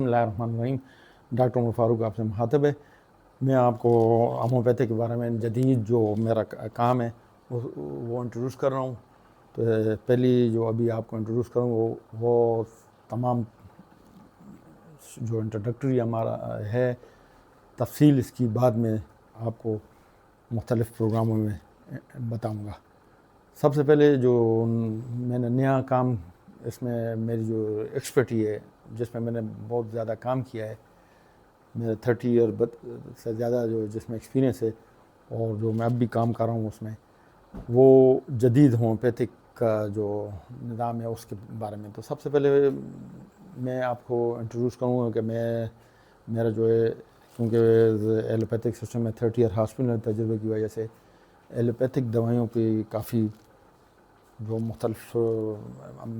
بسم اللہ الرحمن الرحیم. ڈاکٹر عمر فاروق آپ سے مخاطب ہے. میں آپ کو ہومیوپیتھی کے بارے میں جدید جو میرا کام ہے وہ انٹروڈیوس کر رہا ہوں. تو پہلی جو ابھی آپ کو انٹروڈیوس کروں وہ تمام جو انٹروڈکٹری ہمارا ہے، تفصیل اس کی بعد میں آپ کو مختلف پروگراموں میں بتاؤں گا. سب سے پہلے جو میں نے نیا کام، اس میں میری جو ایکسپرٹی ہے، جس میں میں نے بہت زیادہ کام کیا ہے، میرے 30 ایئر سے زیادہ جو جس میں ایکسپیرینس ہے، اور جو میں اب بھی کام کر رہا ہوں اس میں، وہ جدید ہومیوپیتھک کا جو نظام ہے اس کے بارے میں. تو سب سے پہلے میں آپ کو انٹروڈیوس کروں گا کہ میرا جو ہے، کیونکہ ایلوپیتھک سسٹم میں 30 ایئر ہاسپٹل تجربے کی وجہ سے ایلوپیتھک دوائیوں کی کافی جو مختلف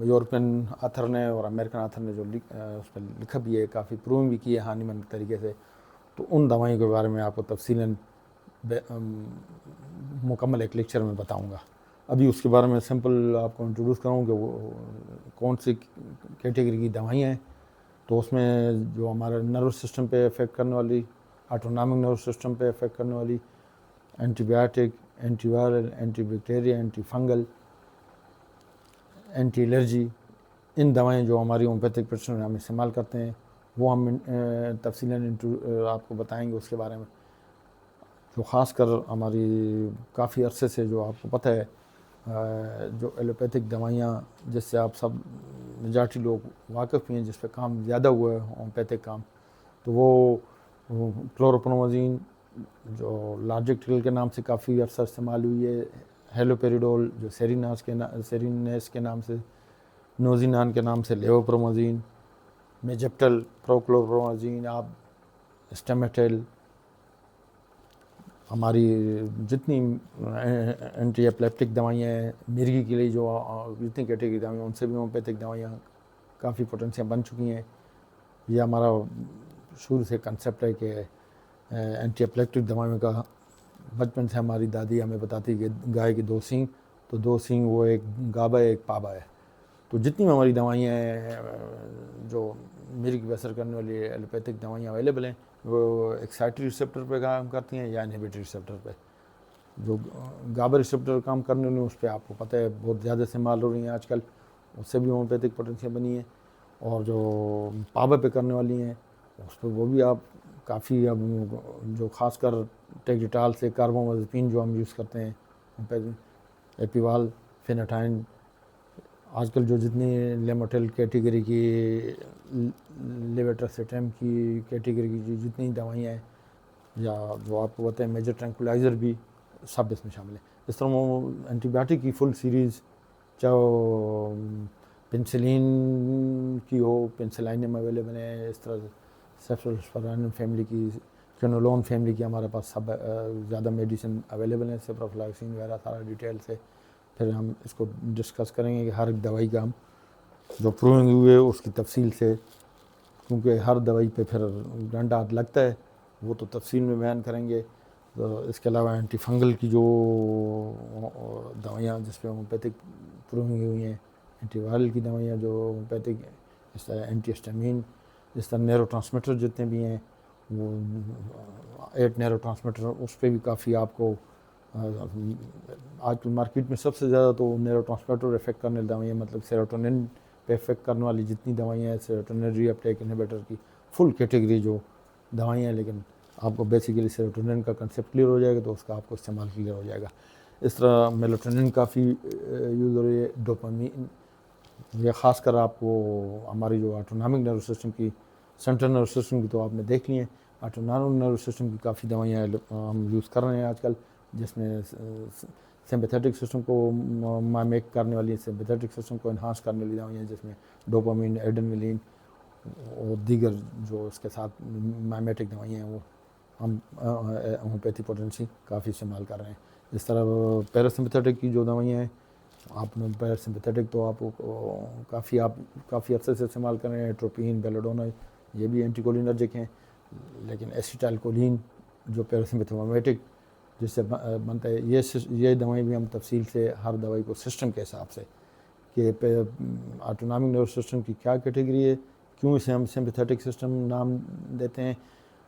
یورپین آتھر نے اور امریکن آتھر نے جو اس پہ لکھا بھی ہے، کافی پروو بھی کی ہے ہانی مند طریقے سے. تو ان دوائیوں کے بارے میں آپ کو تفصیلاً مکمل ایک لیکچر میں بتاؤں گا. ابھی اس کے بارے میں سمپل آپ کو انٹروڈیوس کروں کہ وہ کون سی کیٹیگری کی دوائیاں ہیں. تو اس میں جو ہمارے نروس سسٹم پہ افیکٹ کرنے والی، آٹونامک نروس سسٹم پہ افیکٹ کرنے والی، antibiotic, antiviral, anti bacteria, antifungal, anti allergy, ان دوائیں جو ہماری ہومیوپیتھک پریکٹس میں ہم استعمال کرتے ہیں، وہ ہم تفصیلاً آپ کو بتائیں گے اس کے بارے میں. جو خاص کر ہماری کافی عرصے سے جو آپ کو پتہ ہے، جو ایلوپیتھک دوائیاں جس سے آپ سب میجارٹی لوگ واقف ہیں، جس پہ کام زیادہ ہوا ہے ہومیوپیتھک کام، تو وہ کلوروپرومازین جو لارجک ٹرل کے نام سے کافی عرصہ استعمال ہوئی ہے، ہیلوپیریڈول جو سیرینیس کے نام سے، نوزینان کے نام سے لیوپرومازین، میجپٹل، پروکلوپرومازین، آپ اسٹیمیٹل، ہماری جتنی اینٹی ایپلیپٹک دوائیاں ہیں، مرگی کے لیے جو جتنی کیٹیگری دوائیاں، ان سے بھی ہومیوپیتھک دوائیاں کافی پوٹنسیاں بن چکی ہیں. یہ ہمارا شروع سے کنسیپٹ ہے کہ اینٹی ایپلیپٹک دوائیوں کا بچپن سے ہماری دادی ہمیں بتاتی کہ گائے کے 2 سینگ، تو 2 سینگ وہ ایک گابا ہے، ایک پابا ہے. تو جتنی ہماری دوائیاں ہیں جو مرگی پہ اثر کرنے والی ایلوپیتھک دوائیاں اویلیبل ہیں، وہ ایکسائٹری ریسیپٹر پہ کام کرتی ہیں یا انہیبیٹری ریسیپٹر پہ. جو گابا ریسیپٹر کام کرنے والی، اس پہ آپ کو پتہ ہے بہت زیادہ استعمال ہو رہی ہیں آج کل، اس سے بھی ہومیوپیتھک پوٹنسیاں بنی ہیں. اور جو پابا پہ کرنے والی ہیں، اس پہ وہ بھی آپ کافی، اب جو خاص کر ٹیکڈیٹال سے کاربامازپین جو ہم یوز کرتے ہیں، ایپیوال، فیناٹائن، آج کل جو جتنی لیموٹل کیٹیگری کی، لیویٹراسیٹم کی کیٹیگری کی جتنی دوائیاں ہیں، یا جو آپ کو بتائیں میجر ٹرینکولائزر بھی سب اس میں شامل ہیں. اس طرح وہ اینٹی بایوٹک کی فل سیریز، چاہے وہ پنسلین کی ہو، پنسلائنم اویلیبل ہے، اس طرح سیفروسپرانم فیملی کی، کینولون فیملی کی ہمارے پاس سب زیادہ میڈیسن اویلیبل ہیں، سیپروفلاکسین وغیرہ سارا ڈیٹیل سے. پھر ہم اس کو ڈسکس کریں گے کہ ہر ایک دوائی کا ہم جو پروونگ ہوئے اس کی تفصیل سے، کیونکہ ہر دوائی پہ پھر گھنٹہ لگتا ہے، وہ تو تفصیل میں بیان کریں گے. تو اس کے علاوہ اینٹی فنگل کی جو دوائیاں جس پہ ہومیوپیتھک پروونگ ہوئی ہیں، اینٹی وائرل کی دوائیاں جو ہومیوپیتھک، اس طرح اینٹی ہسٹامین، اس طرح نیرو ٹرانسمیٹر جتنے بھی ہیں، وہ 8 نیرو ٹرانسمیٹر، اس پہ بھی کافی آپ کو آج کل مارکیٹ میں سب سے زیادہ تو نیرو ٹرانسمیٹر افیکٹ کرنے والی دوائیاں، مطلب سیروٹونن پہ افیکٹ کرنے والی جتنی دوائیاں ہیں، سیروٹونن ری اپٹیک انہیبیٹر کی فل کیٹیگری جو دوائیاں ہیں. لیکن آپ کو بیسیکلی سیروٹونن کا کنسیپٹ کلیئر ہو جائے گا تو اس کا آپ کو استعمال کلیئر ہو جائے گا. اس طرح میلاٹونن کافی یوز ہو رہی ہے، ڈوپامین، یہ خاص کر آپ کو ہماری جو آٹونامک نروس سسٹم کی، سینٹرل نروس سسٹم کی تو آپ نے دیکھ لی ہیں، آٹونامک نروس سسٹم کی کافی دوائیاں ہم یوز کر رہے ہیں آج کل، جس میں سمپیتھیٹک سسٹم کو مائمیک کرنے والی، سمپیتھیٹک سسٹم کو انہانس کرنے والی دوائیاں، جس میں ڈوپامین، ایڈرینلین اور دیگر جو اس کے ساتھ مائمیٹک دوائیاں ہیں، وہ ہم ہومیوپیتھی پوٹنسی کافی استعمال کر رہے ہیں. اس طرح پیراسمپیتھیٹک کی جو دوائیاں ہیں، آپ نے پیراسمپیتھیٹک تو آپ کافی عرصے سے استعمال کر رہے ہیں، ایٹروپین، بیلیڈونا، یہ بھی اینٹی کولینرجک ہیں. لیکن ایسیٹائل کولین جو پیراسمپیتھومیٹک جس سے بنتا ہے، یہ دوائیں بھی ہم تفصیل سے ہر دوائی کو سسٹم کے حساب سے، کہ آٹونامک نروس سسٹم کی کیا کیٹیگری ہے، کیوں اسے ہم سمپیتھیٹک سسٹم نام دیتے ہیں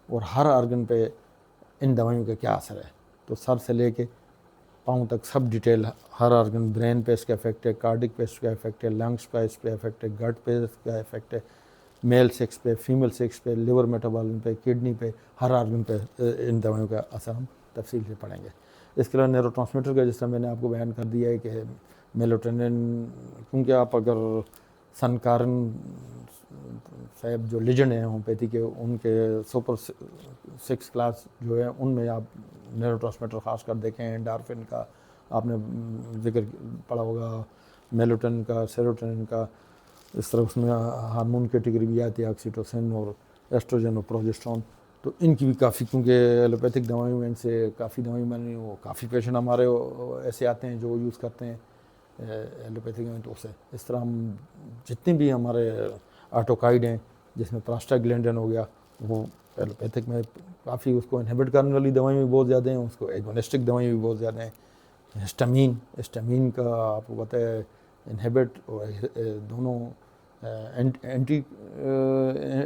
اور ہر آرگن پہ ان دوائیوں کا کیا اثر ہے. تو سر سے لے کے پاؤں تک سب ڈیٹیل ہر آرگن، برین پہ اس کا افیکٹ ہے، کارڈک پہ اس کا افیکٹ ہے، لنگس کا اس پہ افیکٹ ہے، گٹ پہ اس کا افیکٹ ہے، میل سیکس پہ، فیمیل سیکس پہ، لیور میٹابولزم پہ، کڈنی پہ، ہر آرگن پہ ان دوائیوں کا اثر ہم تفصیل سے پڑھیں گے. اس کے علاوہ نیورو ٹرانسمیٹر کا جس طرح میں نے آپ کو بیان کر دیا ہے کہ میلوٹونن، کیونکہ آپ اگر سن کارن صاحب جو لیجنڈ ہیں ہومیوپیتھی کے، ان کے سپر 6 کلاس جو ہے ان میں آپ نیورو ٹرانسمیٹر خاص کر دیکھیں، انڈارفن کا آپ نے ذکر پڑھا ہوگا، میلوٹونن کا، سیروٹونن کا، اس طرح اس میں ہارمون کیٹیگری بھی آتی ہے، آکسیٹوسن اور ایسٹروجن اور پروجسٹرون. تو ان کی بھی کافی، کیونکہ ایلوپیتھک دوائیوں میں ان سے کافی دوائیں بنی، وہ کافی پیشنٹ ہمارے ایسے آتے ہیں جو یوز کرتے ہیں ایلوپیتھک میں. تو اس طرح ہم جتنے بھی ہمارے آٹوکائڈ ہیں جس میں پراسٹاگلینڈن ہو گیا، وہ ایلوپیتھک میں کافی اس کو انہیبٹ کرنے والی دوائیں بھی بہت زیادہ ہیں، اس کو ایگونسٹک دوائیں بھی بہت زیادہ ہیں. ہسٹامین کا آپ کو پتہ ہے انہیبٹ اور دونوں اینٹی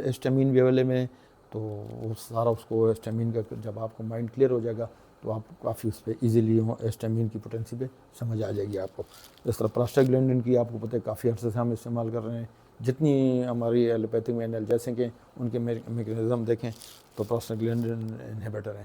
ہسٹامین بھی اویلیبل ہیں. تو وہ سارا اس کو ہسٹامین کا جب آپ کو مائنڈ کلیئر ہو جائے گا تو آپ کافی اس پہ ایزیلی ہسٹامین کی پوٹینسی پہ سمجھ آ جائے گی آپ کو. اس طرح پراسٹاگلینڈن کی آپ کو پتہ ہے کافی عرصے سے ہم استعمال کر رہے ہیں. جتنی ہماری ایلوپیتھک میں انالجیسک ہیں ان کے میکینزم دیکھیں تو پراسٹاگلینڈن انہیبیٹر ہیں.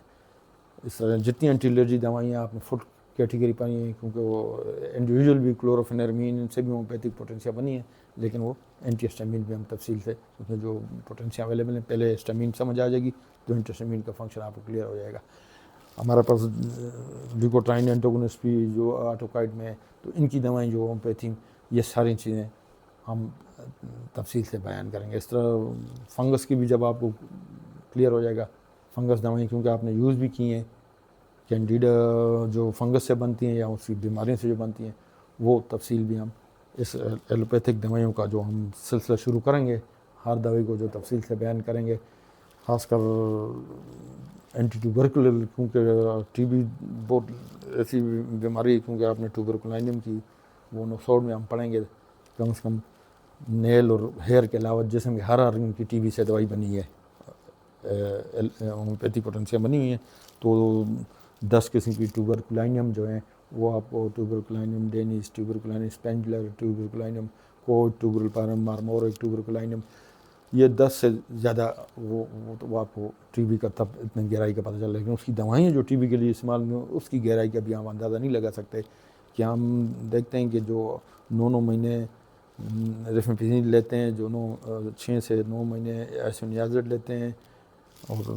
اس طرح جتنی اینٹی الرجی دوائیاں آپ نے فوڈ کیٹیگری پائی ہیں، کیونکہ وہ انڈیویجول بھی کلوروفینرمین ان سے بھی ہومیوپیتھک پوٹینسیاں بنی ہیں، لیکن وہ اینٹی ہسٹامین بھی ہم تفصیل سے اس میں جو پوٹینسیاں اویلیبل ہیں پہلے ہسٹامین سمجھ آ جائے گی تو اینٹی ہسٹامین کا فنکشن آپ کو کلیئر ہو جائے گا. ہمارے پاس لیوکوٹرائن اینٹاگونسٹ بھی جو آٹوکائڈ میں ہے، تو ان کی دوائیں جو ہومیوپیتھی، یہ ساری چیزیں ہم تفصیل سے بیان کریں گے. اس طرح فنگس کی بھی جب آپ کو کلیئر ہو جائے گا، فنگس دوائیں کیونکہ آپ نے یوز بھی کی ہیں، کینڈیڈا جو فنگس سے بنتی ہیں یا اس کی بیماریوں سے جو بنتی ہیں، وہ تفصیل بھی ہم اس ایلوپیتھک دوائیوں کا جو ہم سلسلہ شروع کریں گے، ہر دوائی کو جو تفصیل سے بیان کریں گے. خاص کر اینٹی ٹیوبرکلر، کیونکہ ٹی بی بہت ایسی بیماری ہے، کیونکہ آپ نے ٹیوبرکلائنم کی وہ نوسوڈ میں ہم پڑھیں گے. کم سے کم نیل اور ہیئر کے علاوہ جسم کے ہر آرگن کی ٹی بی سے دوائی بنی ہے، ہومیوپیتھی پوٹینسیاں بنی ہوئی ہیں. تو 10 قسم کی ٹیوبرکلائنم جو ہیں وہ آپ کو ٹیوبرکلائنم ڈینیس، ٹیوبرکلائنم اسپینجولر، ٹیوبرکلائنم کوڈ، ٹیوبرکلائنم مارمورک، ٹیوبرکلائنم، یہ 10 سے زیادہ وہ آپ کو ٹی بی کا تب اتنے گہرائی کا پتہ چل، لیکن اس کی دوائیں جو ٹی بی کے لیے استعمال میں اس کی گہرائی کا بھی ہم اندازہ نہیں لگا سکتے. کہ ہم دیکھتے ہیں کہ جو 9 مہینے ریفامپیسین لیتے ہیں، جو 6 سے 9 مہینے آئسونیازیڈ لیتے ہیں، اور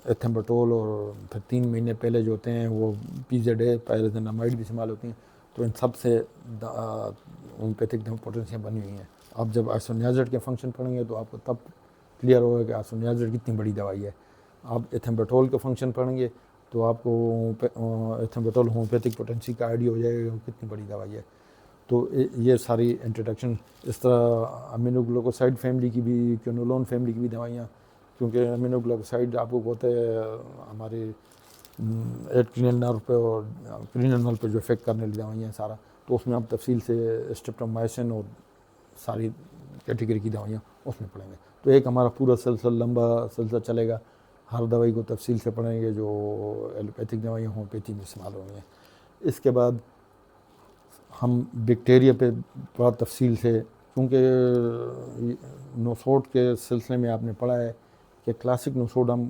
ایتھمبٹول، اور پھر 3 مہینے پہلے جو ہوتے ہیں وہ PZA پائرازینامائڈ بھی استعمال ہوتی ہیں. تو ان سب سے ہومیوپیتھک پوٹینسیاں بنی ہوئی ہیں. آپ جب آئسونیازیڈ کے فنکشن پڑھیں گے تو آپ کو تب کلیئر ہوگا کہ آئسونیازیڈ کتنی بڑی دوائی ہے. آپ ایتھمبٹول کا فنکشن پڑھیں گے تو آپ کو ایتھمبٹول ہومیوپیتھک پوٹینسی کا آئیڈیا ہو جائے گا کتنی بڑی دوائی ہے. تو یہ ساری انٹروڈکشن. اس طرح امینو گلوکوسائڈ فیملی کی بھی، کینولون فیملی کی بھی دوائیاں، کیونکہ امینو گلوکوسائڈ آپ کو بہت ہمارے ایڈرینل نرو پہ اور کرینل نرو پہ جو افیکٹ کرنے والی دوائیاں ہیں سارا، تو اس میں آپ تفصیل سے اسٹریپٹومائسن اور ساری کیٹیگری کی دوائیاں اس میں پڑھیں گے. تو ایک ہمارا پورا سلسلہ، لمبا سلسلہ چلے گا، ہر دوائی کو تفصیل سے پڑھیں گے جو ایلوپیتھک دوائیاں ہومیوپیتھی میں استعمال ہو رہی ہیں. اس کے بعد ہم بیکٹیریا پہ بڑا تفصیل سے، کیونکہ نوسوڈ کے سلسلے میں آپ نے پڑھا ہے کہ کلاسک نوسوڈ ہم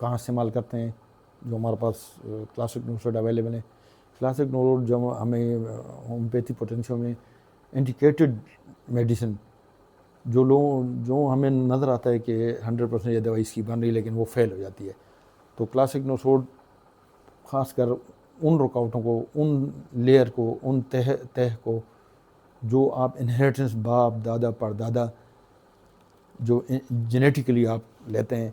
کہاں استعمال کرتے ہیں، جو ہمارے پاس کلاسک نوسوڈ اویلیبل ہیں. کلاسک نوسوڈ جو ہمیں ہومیوپیتھی پوٹینشیوں میں انڈیکیٹڈ میڈیسن، جو ہمیں نظر آتا ہے کہ 100% یہ دوائی اس کی بن رہی ہے لیکن وہ فیل ہو جاتی ہے. تو کلاسک نوسوڈ خاص کر ان رکاوٹوں کو، ان لیئر کو، ان تہ کو جو آپ انہیریٹنس باپ دادا پردادا جو جینیٹیکلی آپ لیتے ہیں،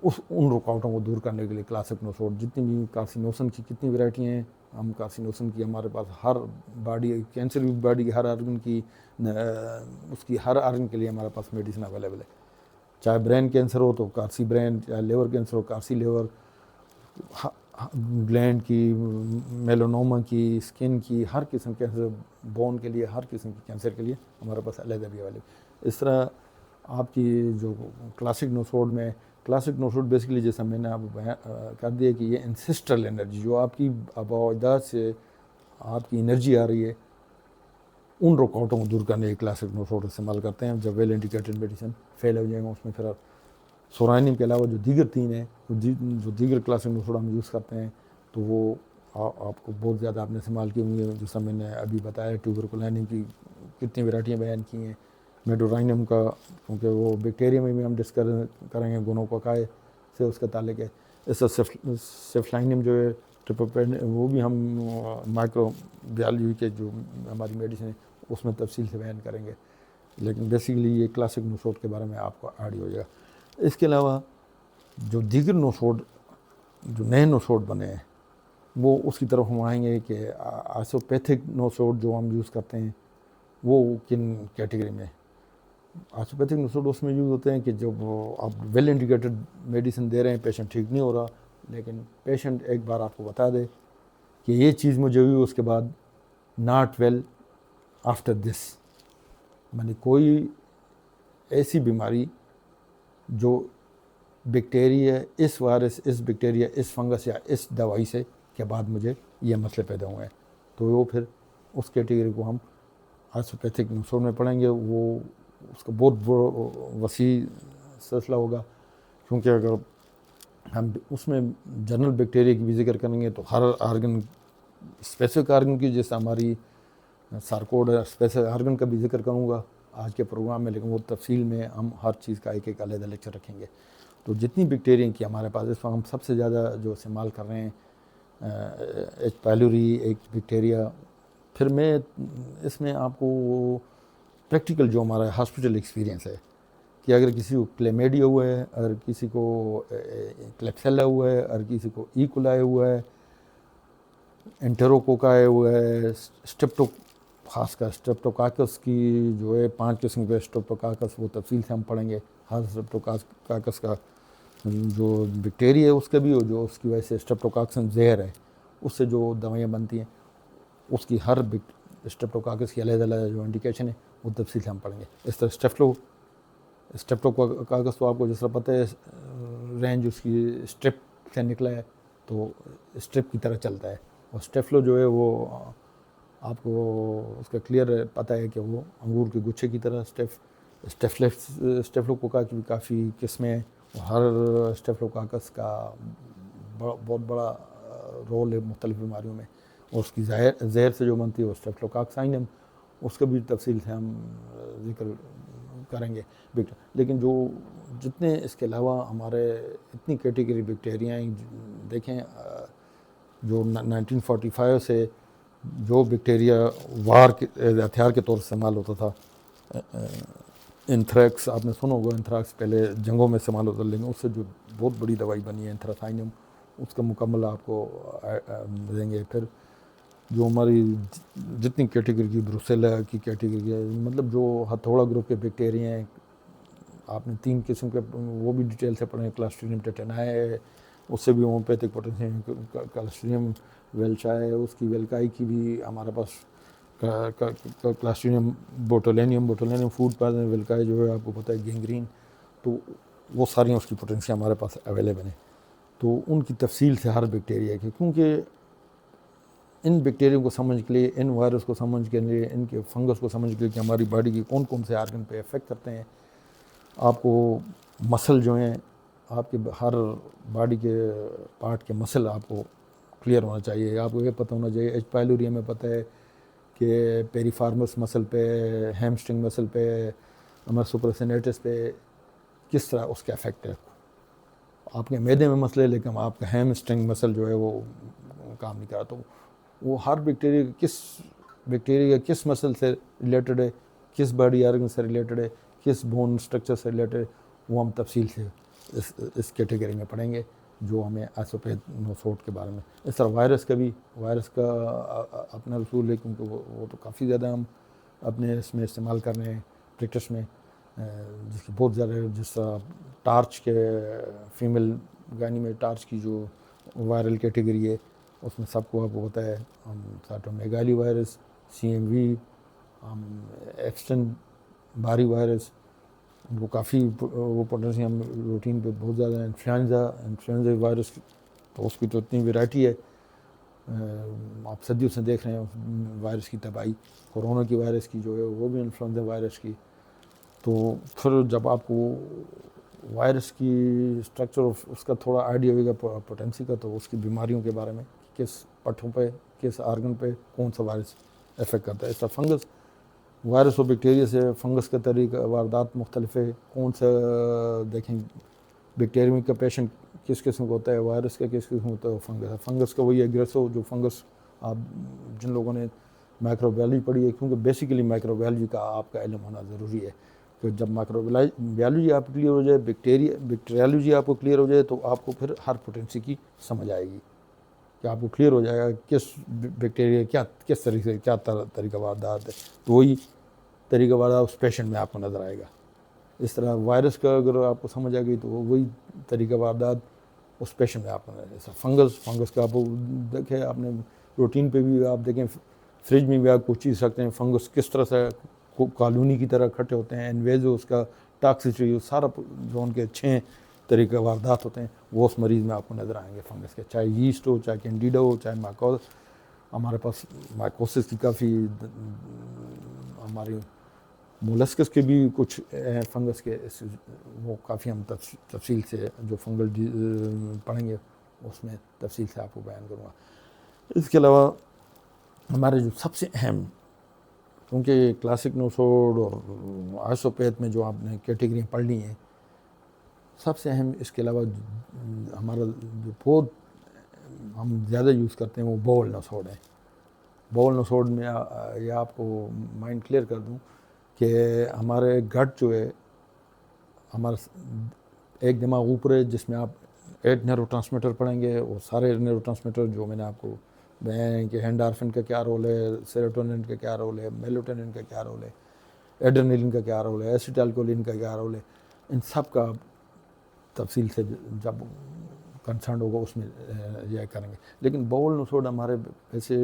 ان رکاوٹوں کو دور کرنے کے لیے کلاسک نوسوڈ. جتنی بھی کارسینوسن کی کتنی ورائٹی ہیں، ہم کارسینوسن کی ہمارے پاس ہر باڈی، کینسر بھی باڈی کی ہر آرگن کی، اس کی ہر آرگن کے لیے ہمارے پاس میڈیسن اویلیبل ہے. چاہے برین کینسر ہو تو کارسی برین، چاہے لیور کینسر ہو کارسی لیور، گلینڈ کی، میلونوما کی، اسکن کی، ہر قسم کینسر، بون کے لیے، ہر قسم کی کینسر کے لیے ہمارے پاس علیحدہ بھی اویلیبل. اس طرح آپ کی جو کلاسک نوسوڈ میں، کلاسک نوسوڈ بیسکلی جیسا میں نے آپ کر دیا کہ یہ انسسٹرل انرجی جو آپ کی آباء و اجداد سے آپ کی انرجی آ رہی ہے، ان رکاوٹوں کو دور کرنے کے کلاسک نوسوڈ استعمال کرتے ہیں. جب ویل انڈیکیٹڈ میڈیسن فیل ہو جائیں گا اس میں پھر سورانیم کے علاوہ جو دیگر 3 ہیں، جو دیگر کلاسک نوسوڈ ہم یوز کرتے ہیں، تو وہ آپ کو بہت زیادہ آپ نے استعمال کی ہوں گی. جیسا میں نے ابھی بتایا ٹیوبرکلینم کی کتنی ورائٹیاں بیان کی ہیں، میڈورائنم کا، کیونکہ وہ بیکٹیریا میں بھی ہم ڈسکس کریں گے، گونوکوکائے سے اس کا تعلق ہے. اس سے سیفلائنم جو ہے ٹریپوپین، وہ بھی ہم مائکرو بایولوجی کے جو ہماری میڈیسن ہے اس میں تفصیل سے بیان کریں گے. لیکن بیسیکلی یہ کلاسک نوسوڈ کے بارے میں آپ کو آئیڈیا ہو جائے گا. اس کے علاوہ جو دیگر نوسوڈ، جو نئے نوسوڈ بنے ہیں، وہ اس کی طرف ہم آئیں گے کہ آسوپیتھک نوسوڈ جو ہم یوز کرتے ہیں وہ کن کیٹیگری میں. آسوپیتھک نوسوڈ اس میں یوز ہوتے ہیں کہ جب آپ ویل انڈیکیٹڈ میڈیسن دے رہے ہیں، پیشنٹ ٹھیک نہیں ہو رہا، لیکن پیشنٹ ایک بار آپ کو بتا دے کہ یہ چیز مجھے ہوئی، اس کے بعد ناٹ ویل آفٹر دس، یعنی کوئی ایسی بیماری جو بیکٹیریا، اس وائرس، اس بیکٹیریا، اس فنگس یا اس دوائی سے کے بعد مجھے یہ مسئلے پیدا ہوئے ہیں، تو وہ پھر اس کیٹیگری کو ہم آسوپیتھک نوسوڈ میں پڑھیں گے. وہ اس کا بہت وسیع سلسلہ ہوگا، کیونکہ اگر ہم اس میں جنرل بیکٹیریا کی بھی ذکر کریں گے تو ہر آرگن، اسپیسیفک آرگن کی، جیسے ہماری سارکوڈ ہے، اسپیسیفک آرگن کا بھی ذکر کروں گا آج کے پروگرام میں، لیکن وہ تفصیل میں ہم ہر چیز کا ایک علیحدہ لیکچر رکھیں گے. تو جتنی بیکٹیریا کی ہمارے پاس اس وقت ہم سب سے زیادہ جو استعمال کر رہے ہیں ایچ پائلوری ایک بیکٹیریا. پھر میں اس میں آپ کو پریکٹیکل جو ہمارا ہاسپٹل ایکسپیرینس ہے کہ اگر کسی کو کلیمیڈیا ہوا ہے، اگر کسی کو کلیپسیلا ہوا ہے، اگر کسی کو ایکولائی ہوا ہے، انٹروکوکائے ہوا ہے، خاص کر اسٹریپٹوکاکس کی جو ہے 5 قسم کے اسٹریپٹوکاکس، وہ تفصیل سے ہم پڑھیں گے. ہر اسٹریپٹوکاکس کا جو بیکٹیریا ہے اس کا بھی، جو اس کی وجہ سے اسٹریپٹوکاکسن زہر ہے، اس سے جو دوائیاں بنتی ہیں، اس کی ہر اسٹریپٹوکاکس کی علیحدہ علیحدہ جو انڈیکیشن ہے وہ تفصیل سے ہم پڑھیں گے. اس طرح اسٹریپٹوکاکس تو آپ کو جس طرح پتہ ہے رینج اس کی اسٹریپ سے نکلا ہے، تو اسٹریپ کی طرح چلتا ہے. اور اسٹیفلو جو ہے وہ آپ کو اس کا کلیئر پتہ ہے کہ وہ انگور کے گچھے کی طرح اسٹیفلوکوکا کی بھی کافی قسمیں ہیں. ہر اسٹیفلوکاکس کا بہت بڑا رول ہے مختلف بیماریوں میں، اور اس کی زہر سے جو بنتی ہے وہ اسٹیفلوکاکسائنم، اس کا بھی تفصیل سے ہم ذکر کریں گے. لیکن جو جتنے اس کے علاوہ ہمارے اتنی کیٹیگری بیکٹیریا ہیں، دیکھیں جو 1945 سے جو بیکٹیریا وار کے ہتھیار کے طور استعمال ہوتا تھا، انتھریکس آپ نے سنا ہوگا، انتھریکس پہلے جنگوں میں استعمال ہوتا، لیکن اس سے جو بہت بڑی دوائی بنی ہے انتھراسائنم، اس کا مکمل آپ کو دیں گے. پھر جو ہماری جتنی کیٹیگری کی بروسیلا کی کیٹیگری ہے، مطلب جو ہتھوڑا گروپ کے بیکٹیریا ہیں، آپ نے 3 قسم کے وہ بھی ڈیٹیل سے پڑھیں. کلاسٹرینیم ٹیٹنائی ہے، اس سے بھی ہومیوپیتھک پوٹینشیم، کلاسٹرینیم ویلچائے، اس کی ویلکائی کی بھی ہمارے پاس، کلاسٹرینیم بوٹولینیم فوڈ پوائزن، ویلکائی جو ہے آپ کو پتہ ہے گینگرین، تو وہ ساری اس کی پوٹینشیم ہمارے پاس اویلیبل ہیں. تو ان کی تفصیل سے ہر بیکٹیریا کی، کیونکہ ان بیکٹیریا کو سمجھ کے لیے، ان وائرس کو سمجھ کے لیے، ان کے فنگس کو سمجھ کے لیے کہ ہماری باڈی کی کون کون سے آرگن پہ افیکٹ کرتے ہیں. آپ کو مسل جو ہیں، آپ کے ہر باڈی کے پارٹ کے مسل آپ کو کلیئر ہونا چاہیے. آپ کو یہ پتہ ہونا چاہیے، ایچ پائلوری میں پتہ ہے کہ پیریفارمس مسل پہ، ہیمسٹرنگ مسل پہ، ہمارے سپراسینیٹس پہ کس طرح اس کا افیکٹ ہے. آپ کے معدے میں مسئلہ ہے، لیکن آپ کا ہیمسٹرنگ مسل جو ہے وہ کام نہیں کرتا. تو وہ ہر بیکٹیریا کس مسل سے ریلیٹڈ ہے، کس باڈی آرگن سے ریلیٹڈ ہے، کس بون اسٹرکچر سے ریلیٹڈ ہے، وہ ہم تفصیل سے اس کیٹیگری میں پڑھیں گے جو ہمیں آسوپیتھک نوسوڈ کے بارے میں. اس طرح وائرس کا اپنا رسول ہے، کیونکہ وہ تو کافی زیادہ ہم اپنے اس میں استعمال کر رہے ہیں پریکٹس میں، جس کی بہت زیادہ، جس طرح ٹارچ کے فیمیل گائنی میں ٹارچ کی جو وائرل کیٹیگری ہے، اس میں سب کو آپ کو ہوتا ہے سائٹومیگالی وائرس، CMV، ایکسٹن باری وائرس، ان کو کافی وہ پوٹینشیم روٹین پہ بہت زیادہ ہے. انفلوئنزا وائرس تو اس کی تو اتنی ویرائٹی ہے, آپ صدیوں سے دیکھ رہے ہیں وائرس کی تباہی. کورونا کی وائرس کی جو ہے وہ بھی انفلوئنزا وائرس کی. تو پھر جب آپ کو وائرس کی اسٹرکچر اس کا تھوڑا آئیڈیا ہوگا پوٹینسی کا, تو اس کی بیماریوں کے بارے میں کس پٹھوں پہ کس آرگن پہ کون سا وائرس افیکٹ کرتا ہے. اس طرح فنگس وائرس اور بیکٹیریا سے فنگس کا طریقہ واردات مختلف ہے. کون سا دیکھیں بیکٹیریا کا پیشنٹ کس قسم کا ہوتا ہے, وائرس کا کس قسم ہوتا ہے. فنگس کا وہی ایگریسو جو فنگس آپ جن لوگوں نے مائکرو بایولوجی پڑھی ہے, کیونکہ بیسیکلی مائکرو بایولوجی کا آپ کا علم ہونا ضروری ہے. کہ جب مائکرو بایولوجی آپ کلیئر ہو جائے, بیکٹیریالوجی آپ کو کلیئر ہو جائے, تو آپ کو پھر ہر پوٹینسی کی سمجھ آئے گی کہ آپ کو کلیئر ہو جائے گا کس بیکٹیریا کس طریقے سے کیا طریقہ واردات ہے. تو وہی طریقہ واردات اس پیشنٹ میں آپ کو نظر آئے گا. اس طرح وائرس کا اگر آپ کو سمجھ آ گئی تو وہی طریقہ واردات اس پیشنٹ میں آپ کو نظر آئے گا. فنگس کا آپ دیکھیں, آپ نے روٹین پہ بھی آپ دیکھیں, فریج میں بھی آپ کچھ چیز سکتے ہیں. فنگس کس طرح سے کالونی کی طرح اکٹھے ہوتے ہیں, انویزو اس کا ٹاکسیسٹی سارا جو ان کے 6 طریقہ واردات ہوتے ہیں وہ اس مریض میں آپ کو نظر آئیں گے فنگس کے. چاہے یسٹ ہو, چاہے کینڈیڈا ہو, چاہے ہمارے پاس مائکوسس کی کافی, ہماری مولسکس کے بھی کچھ فنگس کے وہ کافی ہم تفصیل سے جو فنگل پڑھیں گے اس میں تفصیل سے آپ کو بیان کروں گا. اس کے علاوہ ہمارے جو سب سے اہم, کیونکہ کلاسک نوسوڈ اور آئسوپیتھ میں جو آپ نے کیٹیگریاں پڑھ لی ہیں, سب سے اہم اس کے علاوہ ہمارا جو بہت ہم زیادہ یوز کرتے ہیں وہ باول نوسوڈ ہے. باول نوسوڈ میں یہ آپ کو مائنڈ کلیئر کر دوں کہ ہمارے گٹ جو ہے, ہمارا ایک دماغ اوپر ہے جس میں آپ 8 نیورو ٹرانسمیٹر پڑھیں گے, اور سارے نیورو ٹرانسمیٹر جو میں نے آپ کو بیان ہے کہ اینڈارفن کا کیا رول ہے, سیروٹونن کا کیا رول ہے, میلیٹونن کا کیا رول ہے, ایڈرینلن کا کیا رول ہے, ایسیٹائلکولین کا کیا رول ہے, ان سب کا تفصیل سے جب کنسرن ہوگا اس میں یہ کریں گے. لیکن باول نوسوڈ ہمارے ایسے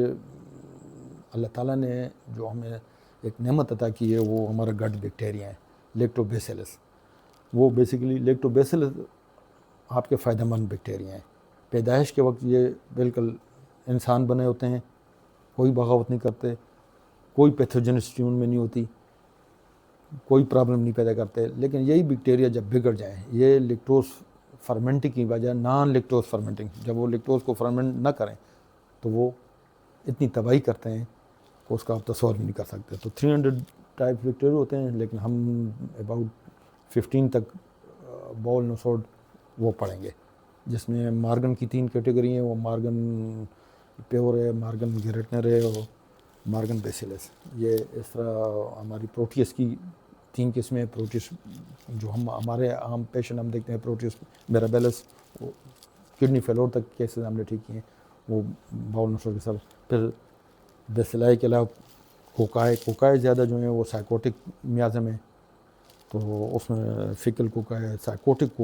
اللہ تعالیٰ نے جو ہمیں ایک نعمت عطا کی ہے وہ ہمارا گٹ بیکٹیریا ہے, لیکٹوبیسیلس. وہ بیسیکلی لیکٹوبیسیلس آپ کے فائدہ مند بیکٹیریا ہیں. پیدائش کے وقت یہ بالکل انسان بنے ہوتے ہیں, کوئی بغاوت نہیں کرتے, کوئی پیتھوجنسٹی ان میں نہیں ہوتی, کوئی پرابلم نہیں پیدا کرتے. لیکن یہی بیکٹیریا جب بگڑ جائیں, یہ لیکٹوز فرمنٹنگ کی وجہ, نان لیکٹوز فرمنٹنگ, جب وہ لیکٹوز کو فرمنٹ نہ کریں تو وہ اتنی تباہی کرتے ہیں کہ اس کا آپ تصور بھی نہیں کر سکتے. تو 300 ٹائپ بیکٹیریا ہوتے ہیں, لیکن ہم اباؤٹ 15 تک باول نوسوڈ وہ پڑھیں گے, جس میں مارگن کی 3 کیٹیگری ہیں. وہ مارگن پیور ہے, مارگن گریٹنر ہے, اور مارگن بیسیلس. یہ اس طرح ہماری پروٹیس کی 3 قسمیں. پروٹیس جو ہمارے عام پیشنٹ ہم دیکھتے ہیں, پروٹیس میرابیلس, کڈنی فیلور تک کیسز ہم نے ٹھیک کیے ہیں, وہ باول نوسوڈ کے ساتھ. پھر بیسیلائی کے علاوہ کوکائے زیادہ جو ہیں وہ سائیکوٹک میازم ہے, تو اس میں فیکل کوکائے, سائیکوٹک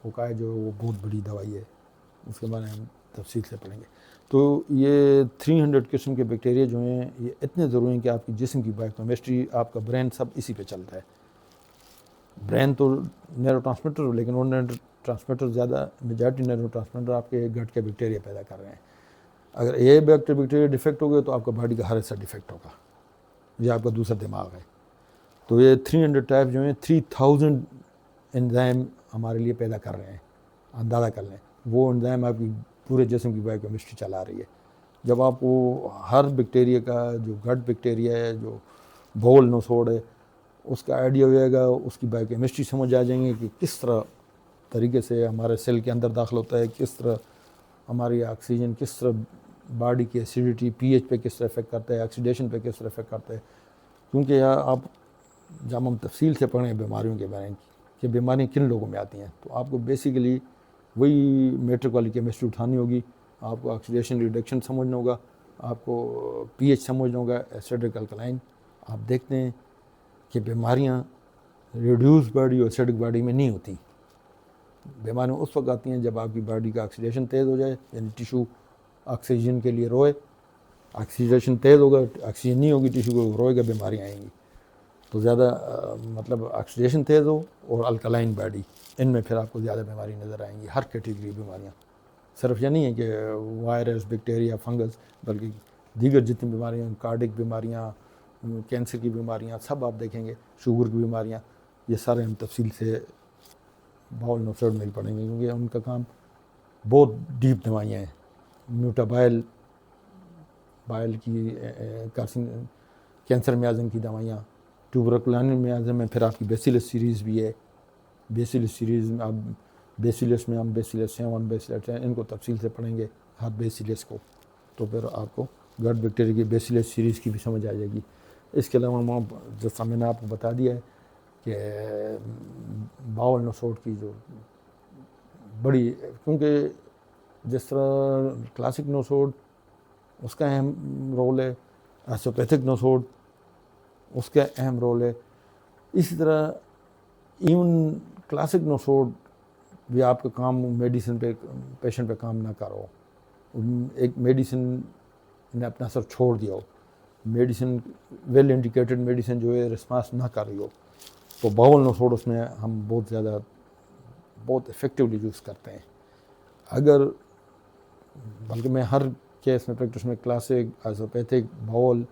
کوکائے جو ہے وہ بہت بڑی دوائی ہے, اس کے بارے میں ہم تفصیل سے پڑھیں گے. تو یہ 300 قسم کے بیکٹیریا جو ہیں یہ اتنے ضروری ہیں کہ آپ کی جسم کی بائیوکیمسٹری, آپ کا برین سب اسی پہ چلتا ہے. برین تو نیورو ٹرانسمیٹر, لیکن وہ نیورو ٹرانسمیٹر زیادہ میجارٹی نیورو ٹرانسمیٹر آپ کے گٹ کے بیکٹیریا پیدا کر رہے ہیں. اگر یہ بیکٹیریا ڈیفیکٹ ہو گئے تو آپ کا باڈی کا ہر حصہ ڈیفیکٹ ہوگا. یہ آپ کا دوسرا دماغ ہے. تو یہ 300 ٹائپ جو ہیں 3000 انزائم ہمارے لیے پیدا کر رہے ہیں. اندازہ کر لیں وہ انزائم آپ کی پورے جسم کی بائیوکیمسٹری چلا رہی ہے. جب آپ کو ہر بیکٹیریا کا جو گٹ بیکٹیریا ہے, جو باول نوسوڈ ہے, اس کا آئیڈیا ہوئے گا, اس کی بائیوکیمسٹری سمجھ آ جائیں گے کہ کس طرح طریقے سے ہمارے سیل کے اندر داخل ہوتا ہے, کس طرح ہماری آکسیجن, کس طرح باڈی کی ایسیڈیٹی, پی ایچ پہ کس طرح افیکٹ کرتا ہے, آکسیڈیشن پہ کس طرح افیکٹ کرتا ہے. کیونکہ یہاں آپ جب ہم تفصیل سے پڑھیں بیماریوں کے بارے میں کہ بیماریاں کن لوگوں میں آتی ہیں, تو آپ کو بیسیکلی وہی میٹرک والی کیمسٹری اٹھانی ہوگی. آپ کو آکسیڈیشن ریڈکشن سمجھنا ہوگا, آپ کو پی ایچ سمجھنا ہوگا, ایسیڈک الکلائن. آپ دیکھتے ہیں کہ بیماریاں ریڈیوس باڈی اور ایسیڈک باڈی میں نہیں ہوتی. بیماریاں اس وقت آتی ہیں جب آپ کی باڈی کا آکسیڈیشن تیز ہو جائے, یعنی ٹیشو آکسیجن کے لیے روئے. آکسیڈیشن تیز ہوگا, آکسیجن نہیں ہوگی ٹیشو کو, روئے گا, بیماریاں آئیں گی. تو زیادہ مطلب آکسیڈیشن تیز ہو اور الکلائن باڈی، ان میں پھر آپ کو زیادہ بیماری نظر آئیں گی، ہر کیٹیگری بیماریاں، صرف یہ نہیں ہے کہ وائرس، بیکٹیریا، فنگس، بلکہ دیگر جتنی بیماریاں، کارڈک بیماریاں، کینسر کی بیماریاں، سب آپ دیکھیں گے، شوگر کی بیماریاں، یہ سارے ہم تفصیل سے باول نوسیڈ میں پڑھیں گے، کیونکہ ان کا کام بہت ڈیپ دوائیاں ہیں، میوٹابائل بائل کی کینسر میازم کی دوائیاں، ٹیوبرکلوزس میازم میں پھر آپ کی بیسیلس سیریز بھی ہے، بیسیلس سیریز میں آپ بیسیلس میں ہم بیسیلس 7 بیسیلس 10 ان کو تفصیل سے پڑھیں گے ہر بیسیلس کو، تو پھر آپ کو گٹ بیکٹیریا کی بیسیلس سیریز کی بھی سمجھ آ جائے گی۔ اس کے علاوہ جیسا میں نے آپ کو بتا دیا ہے کہ باول نوسوڈ کی جو بڑی، کیونکہ جس طرح کلاسک نوسوڈ اس کا اہم رول ہے، ایسوپیتھک نوسوڈ اس کا اہم رول ہے، اسی طرح ایون کلاسک نوسوڈ بھی آپ کا کام میڈیسن پہ پیشنٹ پہ کام نہ کرو، ایک میڈیسن نے اپنا اثر چھوڑ دیا ہو، میڈیسن ویل انڈیکیٹڈ میڈیسن جو ہے رسپانس نہ کر رہی ہو، تو باول نوسوڈ اس میں ہم بہت زیادہ بہت افیکٹولی یوز کرتے ہیں۔ اگر بلکہ میں ہر کیس میں پریکٹس میں کلاسک، ایسوپیتھک، باول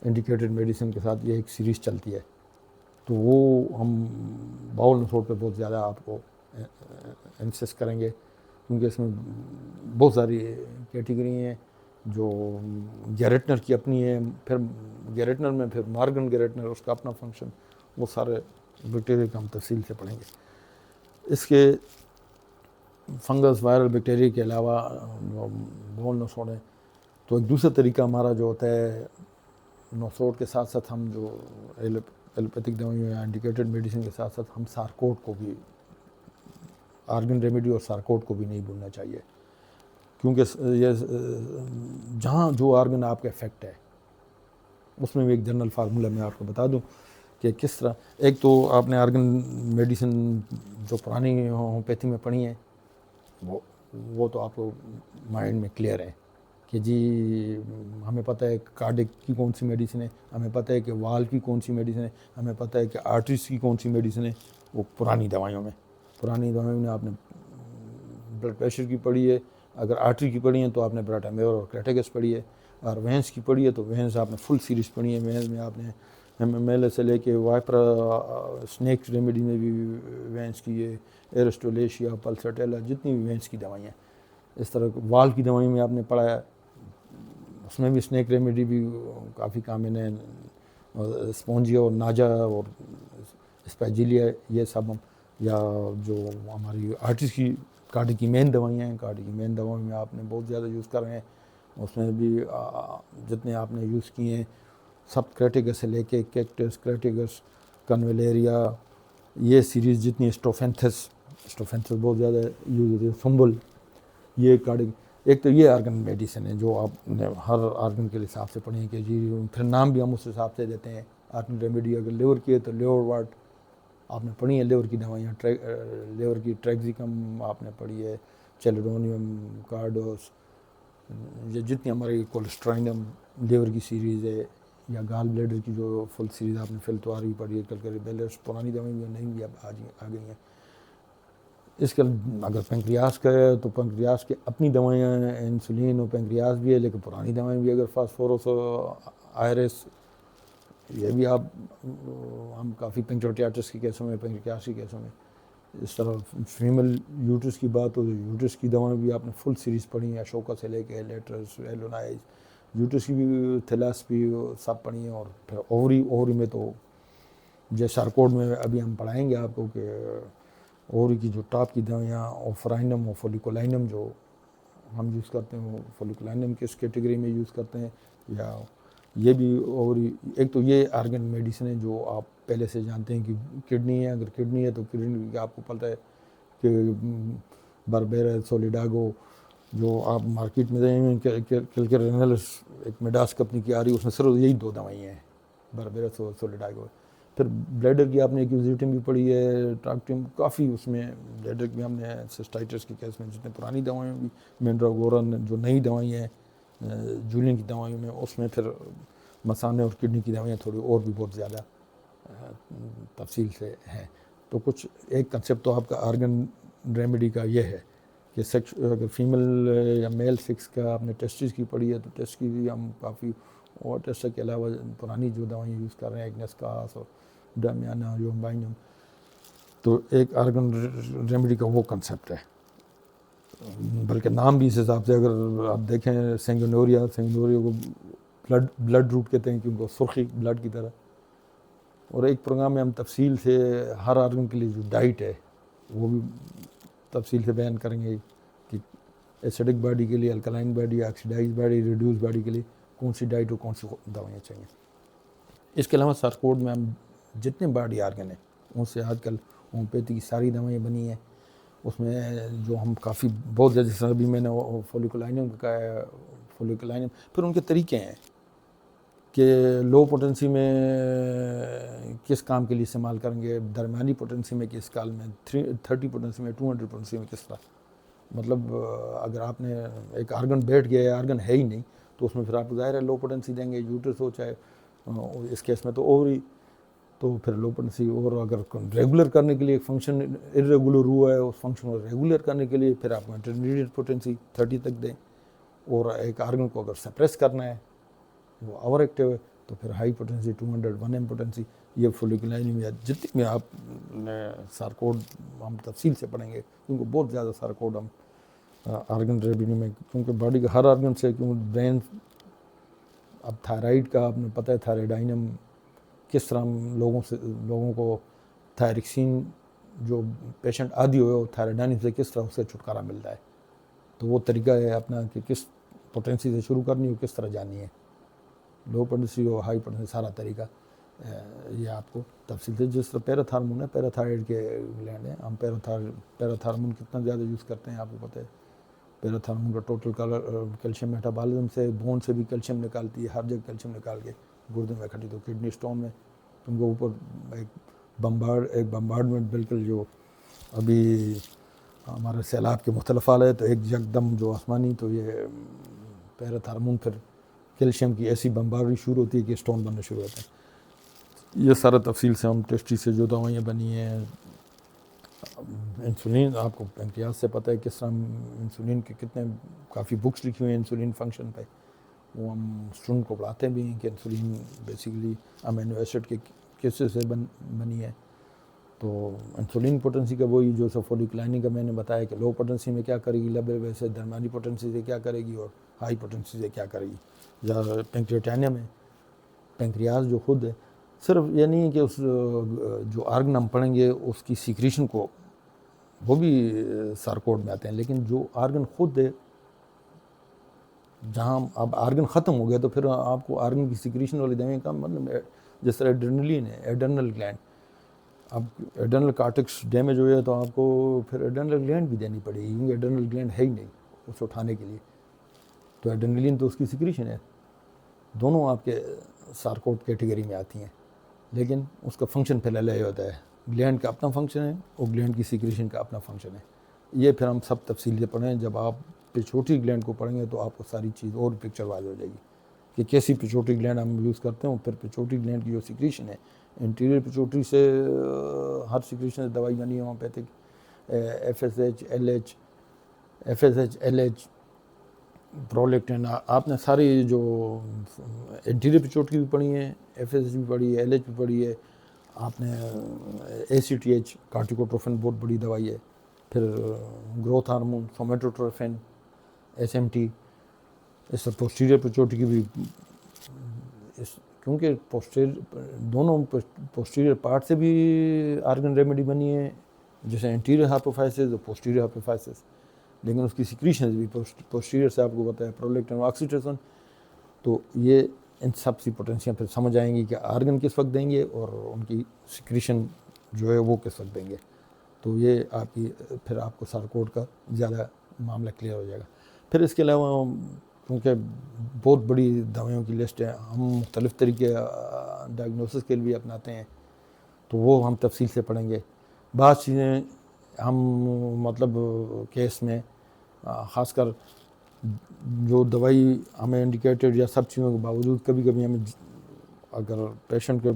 انڈیکیٹڈ میڈیسن کے ساتھ یہ ایک سیریز چلتی ہے، تو وہ ہم باول نوسوڈ پہ بہت زیادہ آپ کو انسس کریں گے، کیونکہ اس میں بہت ساری کیٹیگری ہیں، جو گیریٹنر کی اپنی ہے، پھر گیریٹنر میں پھر مارگن گیریٹنر اس کا اپنا فنکشن، وہ سارے بیکٹیریا کا ہم تفصیل سے پڑھیں گے۔ اس کے فنگس، وائرل بیکٹیریا کے علاوہ جو باول نوسوڈ ہے، تو ایک دوسرا طریقہ ہمارا جو ہوتا ہے نوسوڈ کے ساتھ ساتھ ہم جو ایلوپیتھک دوائیوں یا انڈیکیٹڈ میڈیسن کے ساتھ ساتھ ہم سارکوٹ کو بھی، آرگن ریمیڈی اور سارکوٹ کو بھی نہیں بھولنا چاہیے، کیونکہ یہ جہاں جو آرگن آپ کا افیکٹ ہے اس میں بھی ایک جنرل فارمولہ میں آپ کو بتا دوں کہ کس طرح، ایک تو آپ نے آرگن میڈیسن جو پرانی ہومیوپیتھی میں پڑھی ہیں وہ تو آپ کو مائنڈ میں کلیئر ہے کہ جی ہمیں پتہ ہے کارڈک کی کون سی میڈیسن ہے، ہمیں پتہ ہے کہ وال کی کون سی میڈیسن ہے، ہمیں پتہ ہے کہ آرٹریز کی کون سی میڈیسن ہے، وہ پرانی دوائیوں میں آپ نے بلڈ پریشر کی پڑھی ہے، اگر آرٹری کی پڑھی ہے تو آپ نے براٹامیور اور کریٹیگس پڑھی ہے، اور وینس کی پڑھی ہے تو وینس آپ نے فل سیریز پڑھی ہے، وینس میں آپ نے میلے سے لے کے وائپرا، سنیک ریمیڈی میں بھی وینس کی ہے، ایرسٹولیشیا، پلسٹیلا، جتنی بھی وینس کی دوائیاں ہیں، اس طرح وال کی دوائیوں میں آپ نے پڑھا ہے، اس میں بھی سنیک ریمیڈی بھی کافی کامن ہے، اسپونجیا اور ناجا اور اسپیجیلیا، یہ سب ہم، یا جو ہماری آرٹریز کی کارڈک کی مین دوائیاں ہیں، کارڈک کی مین دوائیوں میں آپ نے بہت زیادہ یوز کر رہے ہیں، اس میں بھی جتنے آپ نے یوز کیے ہیں سب کریٹیگس سے لے کے کیکٹس، کریٹیگس، کنویلیریا، یہ سیریز جتنی، اسٹوفینتھس بہت زیادہ یوز ہوتی ہے، فمبل، یہ کارڈک، ایک تو یہ آرگن میڈیسن ہے جو آپ نے ہر آرگن کے حساب سے پڑھی ہے کہ جی، پھر نام بھی ہم اس حساب سے دیتے ہیں، آرگن ریمیڈی اگر لیور کی ہے تو لیور واٹ آپ نے پڑھی ہے، لیور کی دوائیاں، لیور کی ٹریگزیکم آپ نے پڑھی ہے، چیلڈونیم، کارڈوس، یہ جتنی ہماری کولسٹرائنم لیور کی سیریز ہے، یا گال بلیڈر کی جو فل سیریز آپ نے فلتوار بھی پڑھی ہے، کلکریبیلس، پرانی دوائیاں نہیں بھی اب آ گئی ہیں۔ اس کے اگر پینکریاس کا ہے تو پینکریاس کی اپنی دوائیاں ہیں، انسولین اور پینکریاس بھی ہے، لیکن پرانی دوائیں بھی، اگر فاسفورس، آئرس، یہ بھی آپ، ہم کافی پینکریاٹس کی کیسوں میں، پینکریاس کی کیسوں میں، اس طرح فیمل یوٹرس کی بات ہو تو یوٹرس کی دوائیں بھی آپ نے فل سیریز پڑھی ہیں، اشوکا سے لے کے لیٹرس، ایلونائز، یوٹرس کی بھی تھیلاسپی سب پڑھی ہیں، اور پھر اووری میں تو جیسے سارکوڈ میں ابھی ہم پڑھائیں گے آپ کو کہ اووری کی جو ٹاپ کی دوائیاں، اوفرائنم اور فولیکولائنم جو ہم یوز کرتے ہیں، وہ فولیکولائنم کس کیٹیگری میں یوز کرتے ہیں، یا یہ بھی اووری، ایک تو یہ آرگن میڈیسن ہے جو آپ پہلے سے جانتے ہیں کہ کڈنی ہے، اگر کڈنی ہے تو کڈنی کی آپ کو پتہ ہے کہ بربیرا، سولیڈاگو، جو آپ مارکیٹ میں دیں گے، کیلکرینلس ایک میڈاس کمپنی کی آ رہی ہے، اس میں صرف یہی 2 دوائیاں ہیں، بربیرا، سولیڈاگو۔ پھر بلیڈر کی آپ نے ایکوزیٹم بھی پڑھی ہے، ٹراکٹم، کافی اس میں بلیڈر کی ہم نے سسٹائٹس کی کیس میں جتنے پرانی دوائیوں بھی، مینڈراگورن جو نئی دوائیاں ہیں جولین کی دوائیوں میں، اس میں پھر مثانے اور کڈنی کی دوائیاں تھوڑی اور بھی بہت زیادہ تفصیل سے ہیں. تو کچھ ایک کنسیپٹ تو آپ کا آرگن ریمیڈی کا یہ ہے کہ اگر فیمیل یا میل سیکس کا آپ نے ٹیسٹس کی پڑھی ہے تو ٹیسٹ کی بھی ہم کافی اور ٹیسٹ کے علاوہ پرانی جو دوائیں یوز کر رہے ہیں ایگنسکاس اور ڈامیانا یومبائنم. تو ایک آرگن ریمیڈی کا وہ کنسیپٹ ہے, بلکہ نام بھی اس حساب سے اگر آپ دیکھیں سینگونوریا کو بلڈ روٹ کہتے ہیں کہ ان کو سرخی بلڈ کی طرح. اور ایک پروگرام میں ہم تفصیل سے ہر آرگن کے لیے جو ڈائٹ ہے وہ بھی تفصیل سے بیان کریں گے کہ ایسیڈک باڈی کے لیے, alkaline body, oxidise body, reduce body کے لیے کون سی ڈائٹ اور کون سی دوائیں چاہیے. اس کے علاوہ سارکوڈ میں ہم جتنے باڈی آرگن ہیں ان سے آج کل ہومیوپیتھی کی ساری دوائیں بنی ہیں. اس میں جو ہم کافی بہت زیادہ, جیسے ابھی میں نے فولیکولائنم کا کہا ہے, فولیکولائنم پھر ان کے طریقے ہیں کہ لو پوٹنسی میں کس کام کے لیے استعمال کریں گے, درمیانی پوٹنسی میں کس کال میں, 30 پوٹنسی میں, 200 پوٹنسی میں کس طرح. مطلب اگر آپ نے ایک آرگن بیٹھ گیا ہے, آرگن ہے ہی نہیں, تو اس میں پھر آپ ظاہر ہے لو پوٹنسی دیں گے, یوٹرس ہو چاہے اس کیس میں تو اووری, تو پھر لو پوٹنسی. اور اگر ریگولر کرنے کے لیے فنکشن ارریگولر ہوا ہے, اس فنکشن کو ریگولر کرنے کے لیے پھر آپ انٹرمیڈیٹ پوٹنسی 30 تک دیں. اور ایک آرگن کو اگر سپریس کرنا ہے, وہ اوور ایکٹیو ہے, تو پھر ہائی پوٹنسی 200 1 پوٹنسی. یہ فولیکولائنم یا جتنے میں آپ نے سارکوڈ ہم تفصیل سے پڑھیں گے, کیونکہ بہت زیادہ سارکوڈ ہم آرگن ریمیڈی میں, کیونکہ باڈی کا ہر آرگن سے, کیونکہ برین, اب تھائرائیڈ کا آپ نے پتہ ہے تھائرائیڈائنم کس طرح لوگوں کو تھائرکسین جو پیشنٹ عادی ہوئے وہ تھائرائیڈائنم سے کس طرح اس سے چھٹکارا ملتا ہے. تو وہ طریقہ ہے اپنا کہ کس پوٹنسی سے شروع کرنی ہو, کس طرح جانی ہے, لو پوٹنسی ہو ہائی پوٹنسی, سارا طریقہ یہ آپ کو تفصیل سے. جس طرح پیرتھ ہارمون ہے, پیراتھائرائڈ کے گلینڈ ہیں, ہم پیرتھ ہارمون کتنا زیادہ یوز کرتے ہیں آپ کو پتہ ہے. پیرتھ ہارمون کا ٹوٹل کیلشیم میٹابالزم سے, بون سے بھی کیلشیم نکالتی ہے, ہر جگہ کیلشیم نکال کے گردے میں کھٹی. تو کڈنی سٹون میں تم کو اوپر ایک بمبارڈمنٹ بالکل جو ابھی ہمارے سیلاب کے مختلف حال ہے, تو ایک یکدم جو آسمانی, تو یہ پیرتھ ہارمون پھر کیلشیم کی ایسی بمباری شروع ہوتی ہے کہ سٹون بننے شروع ہوتے ہیں. یہ سارا تفصیل سے ہم ٹیسٹی سے جو دوائیں بنی ہیں. انسولین آپ کو پینکریاس سے پتہ ہے کس طرح انسولین کے کتنے کافی بکس لکھی ہوئی ہیں انسولین فنکشن پہ, وہ ہم اسٹوڈنٹ کو پڑھاتے بھی ہیں کہ انسولین بیسیکلی امینو ایسڈ کے کس سے بنی ہے. تو انسولین پوٹنسی کا وہی جو فولیکولائنم کا میں نے بتایا کہ لو پوٹنسی میں کیا کرے گی لیبل, ویسے درمیانی پوٹنسی سے کیا کرے گی اور ہائی پوٹنسی سے کیا کرے گی. یا پینکریاٹینیم ہے, پینکریاس جو خود ہے, صرف یہ نہیں ہے کہ اس جو آرگن ہم پڑھیں گے اس کی سیکریشن کو, وہ بھی سارکوڈ میں آتے ہیں, لیکن جو آرگن خود ہے, جہاں اب آرگن ختم ہو گیا تو پھر آپ کو آرگن کی سیکریشن والی دوائیں کا مطلب جس طرح ایڈرنلین ہے, ایڈرنل گلینڈ, اب ایڈرنل کارٹکس ڈیمیج ہو جائے تو آپ کو پھر ایڈرنل گلینڈ بھی دینی پڑے گی, کیونکہ ایڈرنل گلینڈ ہے ہی نہیں اس کو اٹھانے کے لیے. تو ایڈرنلین تو اس کی سیکریشن ہے, دونوں آپ کے سارکوڈ کیٹیگری میں آتی ہیں, لیکن اس کا فنکشن پھر الگ ہوتا ہے. گلینڈ کا اپنا فنکشن ہے اور گلینڈ کی سیکریشن کا اپنا فنکشن ہے. یہ پھر ہم سب تفصیل سے پڑھیں, جب آپ پچوٹری گلینڈ کو پڑھیں گے تو آپ کو ساری چیز اور پکچر واضح ہو جائے گی کہ کیسی پچوٹری گلینڈ ہم یوز کرتے ہیں. پھر پچوٹری گلینڈ کی جو سیکریشن ہے, انٹیریئر پچوٹری سے ہر سیکریشن سے دوائی بنی ہے homeopathic, F S L H prolactin. آپ نے ساری جو انٹیریئر پچوٹری بھی پڑھی ہیں, ایف ایس ایچ بھی پڑھی ہے, ایل ایچ بھی پڑھی ہے, آپ نے اے سی ٹی ایچ کارٹیکوٹروفن بہت بڑی دوائی ہے, پھر growth hormone somatotrophin, S M T. اس سے پوسٹیریئر پچوٹری کی بھی, کیونکہ دونوں پوسٹیریئر پارٹ سے بھی آرگن ریمیڈی بنی ہے, جیسے انٹیریئر ہائپوفائسس اور پوسٹیریئر ہائپوفائسس, لیکن اس کی سیکریشن بھی پوسٹیریئر سے آپ کو پتہ ہے پرولیکٹن اور آکسیٹوسن. تو یہ ان سب سی پوٹنسیاں پھر سمجھ آئیں گی کہ آرگن کس وقت دیں گے اور ان کی سیکریشن جو ہے وہ کس وقت دیں گے. تو یہ آپ کی پھر آپ کو سارکوڈ کا زیادہ معاملہ کلیئر ہو جائے گا. پھر اس کے علاوہ کیونکہ بہت بڑی دوائیوں کی لسٹ ہے, ہم مختلف طریقے ڈائگنوسس کے لیے اپناتے ہیں, تو وہ ہم تفصیل سے پڑھیں گے. بعض چیزیں ہم مطلب کیس میں خاص کر جو دوائی ہمیں انڈیکیٹڈ یا سب چیزوں کے باوجود کبھی کبھی ہمیں اگر پیشنٹ کے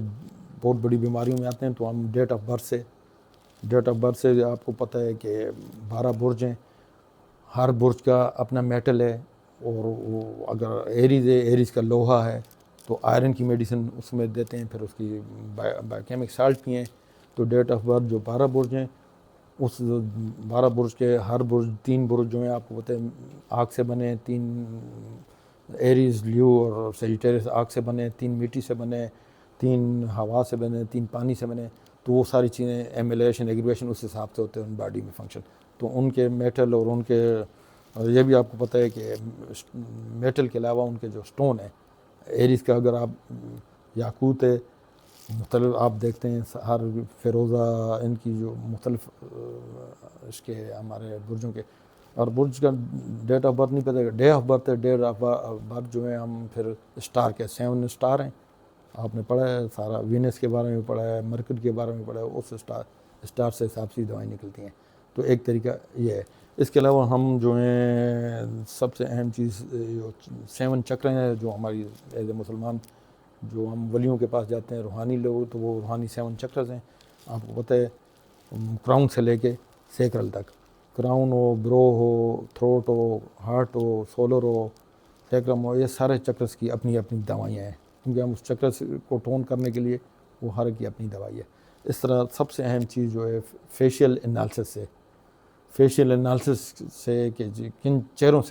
بہت بڑی بیماریوں میں آتے ہیں تو ہم ڈیٹ آف برتھ سے آپ کو پتہ ہے کہ 12 برج ہیں، ہر برج کا اپنا میٹل ہے، اور وہ اگر ایریز کا لوہا ہے تو آئرن کی میڈیسن اس میں دیتے ہیں، پھر اس کی بائیوکیمک سالٹ بھی ہیں۔ تو ڈیٹ آف برتھ جو 12 برج ہیں، اس 12 برج کے ہر برج 3 برج جو ہیں آپ کو پتہ ہے آگ سے بنے، 3 ایریز، لیو اور سیجیٹیریس آگ سے بنے، 3 مٹی سے بنے، 3 ہوا سے بنے، 3 پانی سے بنے۔ تو وہ ساری چیزیں ایمیلیشن ایگریویشن اس حساب سے ہوتے ہیں ان باڈی میں فنکشن۔ تو ان کے میٹل اور ان کے، اور یہ بھی آپ کو پتہ ہے کہ میٹل کے علاوہ ان کے جو سٹون ہے ایریز کا، اگر آپ یاقوت ہے مختلف آپ دیکھتے ہیں ہر فیروزہ، ان کی جو مختلف اس کے ہمارے برجوں کے، اور برج کا ڈیٹ آف برتھ نہیں پتہ، ڈے آف برتھ ہے، ڈیٹ آف برتھ جو ہے ہم پھر اسٹار کے 7 اسٹار ہیں، آپ نے پڑھا ہے سارا، وینس کے بارے میں پڑھا ہے، مرکٹ کے بارے میں پڑھا ہے، اس اسٹار سے حساب سے دوائیں نکلتی ہیں۔ تو ایک طریقہ یہ ہے۔ اس کے علاوہ ہم جو ہیں سب سے اہم چیز جو 7 چکریں ہیں جو ہماری ایز اے مسلمان، جو ہم ولیوں کے پاس جاتے ہیں روحانی لوگ، تو وہ روحانی 7 چکرز ہیں۔ آپ کو پتہ ہے کراؤن سے لے کے سیکرل تک، کراؤن ہو، برو ہو، تھروٹ ہو، ہارٹ ہو، سولر ہو، سیکرم ہو، یہ سارے چکرز کی اپنی اپنی دوائیاں ہیں، کیونکہ ہم اس چکرز کو ٹون کرنے کے لیے وہ ہر کی اپنی دوائی ہے۔ اس طرح سب سے اہم چیز جو ہے فیشیل انالسس سے کہ کن چہروں سے